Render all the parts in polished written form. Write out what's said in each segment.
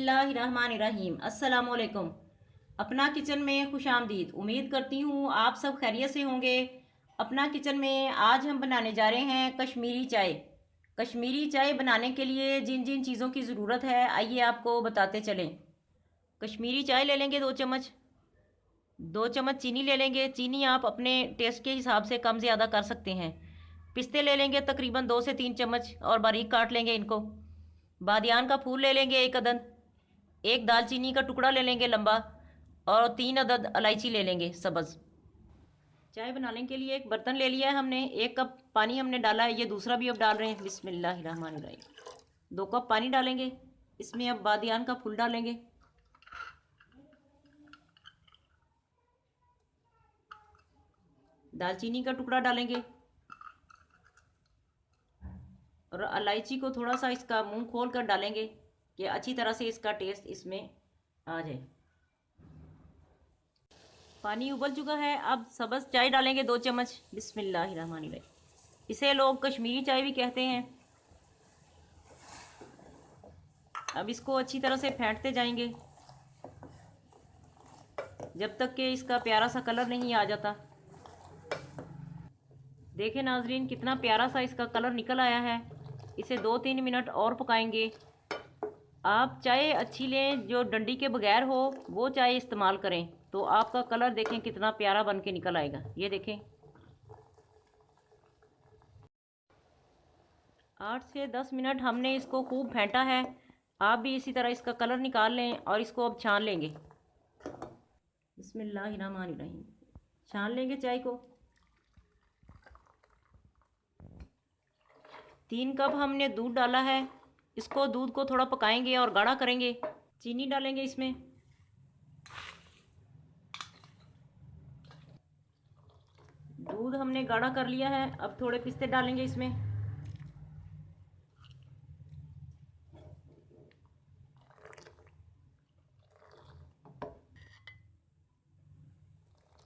बिस्मिल्लाहिर्रहमानिर्रहीम। अस्सलामुअलैकुम। अपना किचन में खुश आमदीद। उम्मीद करती हूँ आप सब खैरियत से होंगे। अपना किचन में आज हम बनाने जा रहे हैं कश्मीरी चाय। कश्मीरी चाय बनाने के लिए जिन जिन चीज़ों की ज़रूरत है आइए आपको बताते चलें। कश्मीरी चाय ले लेंगे 2 चम्मच। 2 चम्मच चीनी ले लेंगे। चीनी आप अपने टेस्ट के हिसाब से कम ज़्यादा कर सकते हैं। पिस्ते ले लेंगे तकरीबन 2 से 3 चम्मच और बारीक काट लेंगे इनको। बादियान का फूल ले लेंगे 1 अदद। एक दालचीनी का टुकड़ा ले लेंगे लंबा और 3 अदद इलायची ले लेंगे सब्ज़। चाय बनाने के लिए एक बर्तन ले लिया है हमने। 1 कप पानी हमने डाला है, ये दूसरा भी अब डाल रहे हैं। बिस्मिल्लाहिर्रहमानिर्रहीम। 2 कप पानी डालेंगे। इसमें अब बादियान का फूल डालेंगे। दालचीनी का टुकड़ा डालेंगे और इलायची को थोड़ा सा इसका मुंह खोल कर डालेंगे कि अच्छी तरह से इसका टेस्ट इसमें आ जाए। पानी उबल चुका है, अब सब्ज़ चाय डालेंगे 2 चम्मच। बिस्मिल्लाहिर्रहमानिर्रहीम। इसे लोग कश्मीरी चाय भी कहते हैं। अब इसको अच्छी तरह से फेंटते जाएंगे जब तक कि इसका प्यारा सा कलर नहीं आ जाता। देखें नाजरीन कितना प्यारा सा इसका कलर निकल आया है। इसे 2-3 मिनट और पकाएंगे। आप चाय अच्छी लें जो डंडी के बगैर हो, वो चाय इस्तेमाल करें तो आपका कलर देखें कितना प्यारा बन के निकल आएगा। ये देखें 8 से 10 मिनट हमने इसको खूब फेंटा है। आप भी इसी तरह इसका कलर निकाल लें और इसको अब छान लेंगे। बिस्मिल्लाहिर्रहमानिर्रहीम। छान लेंगे चाय को। 3 कप हमने दूध डाला है। इसको दूध को थोड़ा पकाएंगे और गाढ़ा करेंगे। चीनी डालेंगे इसमें। दूध हमने गाढ़ा कर लिया है, अब थोड़े पिस्ते डालेंगे इसमें।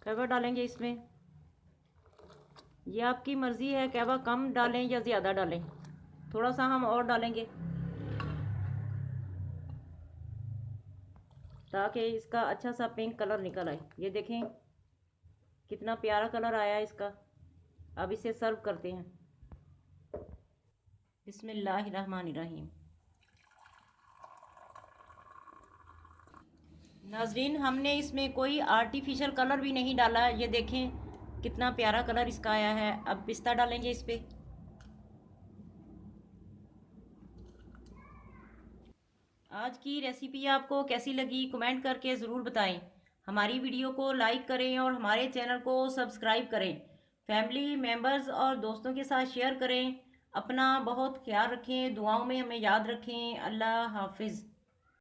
कहवा डालेंगे इसमें। ये आपकी मर्ज़ी है, कहवा कम डालें या ज़्यादा डालें। थोड़ा सा हम और डालेंगे ताकि इसका अच्छा सा पिंक कलर निकल आए। ये देखें कितना प्यारा कलर आया इसका। अब इसे सर्व करते हैं। बिस्मिल्लाहिर्रहमानिर्रहीम। नाजरीन हमने इसमें कोई आर्टिफिशियल कलर भी नहीं डाला। ये देखें कितना प्यारा कलर इसका आया है। अब पिस्ता डालेंगे इस पर। आज की रेसिपी आपको कैसी लगी कमेंट करके ज़रूर बताएं। हमारी वीडियो को लाइक करें और हमारे चैनल को सब्सक्राइब करें। फैमिली मेम्बर्स और दोस्तों के साथ शेयर करें। अपना बहुत ख्याल रखें, दुआओं में हमें याद रखें। अल्लाह हाफिज़।